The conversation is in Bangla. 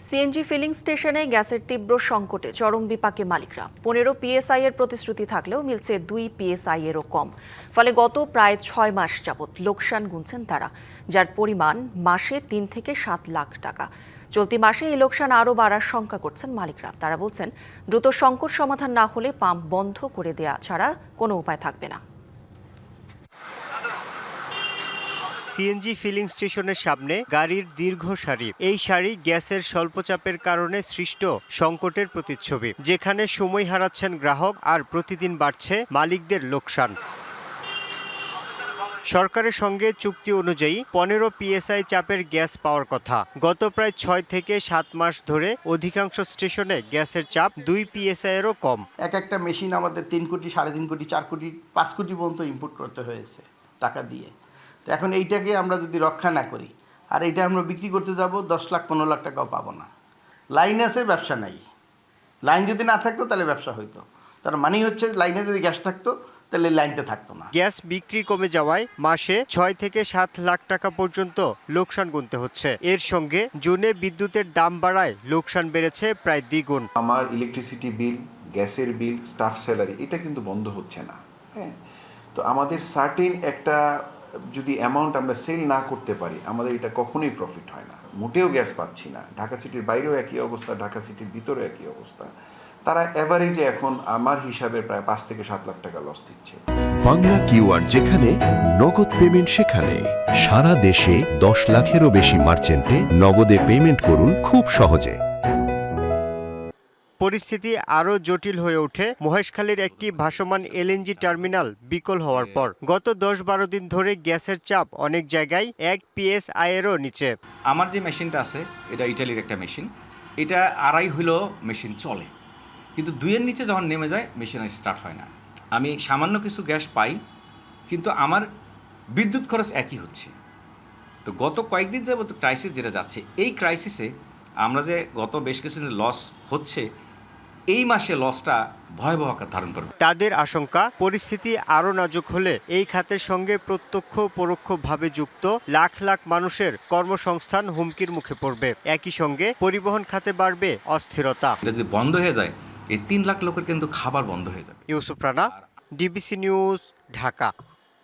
সিএনজি ফিলিং স্টেশনে গ্যাসের তীব্র সংকটে চরম বিপাকে মালিকরা। 15 পিএসআই এর প্রতিশ্রুতি থাকলেও মিলছে 2 পিএসআই এরও কম। ফলে গত প্রায় 6 মাস যাবৎ লোকসান গুনছেন তারা, যার পরিমাণ মাসে 3 থেকে 7 লাখ টাকা। চলতি মাসে এই লোকসান আরও বাড়ার শঙ্কা করছেন মালিকরা। তারা বলছেন, দ্রুত সংকট সমাধান না হলে পাম্প বন্ধ করে দেয়া ছাড়া কোনো উপায় থাকবে না। সিএনজি ফিলিং স্টেশনের সামনে গাড়ির দীর্ঘ সারি। এই সারি গ্যাসের স্বল্পচাপের কারণে সৃষ্ট সংকটের প্রতিচ্ছবি, যেখানে সময় হারাচ্ছেন গ্রাহক আর প্রতিদিন বাড়ছে মালিকদের লোকসান। সরকারের সঙ্গে চুক্তি অনুযায়ী 15 পিএসআই চাপের গ্যাস পাওয়ার কথা। গত প্রায় 6 থেকে 7 মাস ধরে অধিকাংশ স্টেশনে গ্যাসের চাপ 2 পিএসআই এরও কম। একটা মেশিন আমাদের 3 কোটি, 3.5 কোটি, 4 কোটি, 5 কোটি পর্যন্ত ইনপুট করতে হয়েছে টাকা দিয়ে। তো এখন এইটাকে আমরা যদি রক্ষা না করি আর এইটা আমরা বিক্রি করতে যাব 10 লাখ 15 লাখ টাকাও পাবো না। লাইন আছে, ব্যবসা নাই। লাইন যদি না থাকতো তাহলে ব্যবসা হইতো। তার মানে হচ্ছে লাইনে যদি গ্যাস থাকতো তাহলে লাইনটা থাকতো না। গ্যাস বিক্রি কমে যাওয়ায় মাসে 6 থেকে 7 লাখ টাকা পর্যন্ত লোকসান গুনতে হচ্ছে। এর সঙ্গে জুনে বিদ্যুতের দাম বাড়ায় লোকসান বেড়েছে প্রায় দ্বিগুণ। আমার ইলেকট্রিসিটি বিল, গ্যাসের বিল, স্টাফ স্যালারি এটা কিন্তু বন্ধ হচ্ছে না। হ্যাঁ, তো আমাদের সার্টেন একটা যদি অ্যামাউন্ট আমরা সেল না করতে পারি, আমাদের এটা কখনোই প্রফিট হয় না। মোটেও গ্যাস পাচ্ছি না। ঢাকা সিটির বাইরেও একই অবস্থা, ঢাকা সিটির ভিতরেও একই অবস্থা। তারা এভারেজে এখন আমার হিসাবে প্রায় 5 থেকে 7 লাখ টাকা লস দিচ্ছে। বাংলা কিউআর, যেখানে নগদ পেমেন্ট সেখানে। সারা দেশে 10 লাখেরও বেশি মার্চেন্টে নগদে পেমেন্ট করুন খুব সহজে। পরিস্থিতি আরও জটিল হয়ে ওঠে মহেশখালীর একটি ভাসমান এলএনজি টার্মিনাল বিকল হওয়ার পর। গত 10-12 দিন ধরে গ্যাসের চাপ অনেক জায়গায় 1 পিএসআই এরও নিচে। আমার যে মেশিনটা আছে এটা ইটালির একটা মেশিন, এটা 2.5 হইলেও মেশিন চলে, কিন্তু 2-এর নিচে যখন নেমে যায় মেশিন আর স্টার্ট হয় না। আমি সামান্য কিছু গ্যাস পাই, কিন্তু আমার বিদ্যুৎ খরচ একই হচ্ছে। তো গত কয়েকদিন যাবত ক্রাইসিস যেটা যাচ্ছে, এই ক্রাইসিসে আমরা যে গত বেশ কিছুদিন লস হচ্ছে, এই মাসে লসটা ভয়াবহ আকার ধারণ করবে। তাদের আশঙ্কা, পরিস্থিতি আরও নাজুক হলে এই খাতের সঙ্গে প্রত্যক্ষ পরোক্ষভাবে যুক্ত লাখ লাখ মানুষের কর্মসংস্থান হুমকির মুখে পড়বে। একই সঙ্গে পরিবহন খাতে বাড়বে অস্থিরতা। এটা যদি বন্ধ হয়ে যায়, এই 3 লাখ লোকের কিন্তু খাবার বন্ধ হয়ে যাবে। Yusuf Rana, DBC news, Dhaka.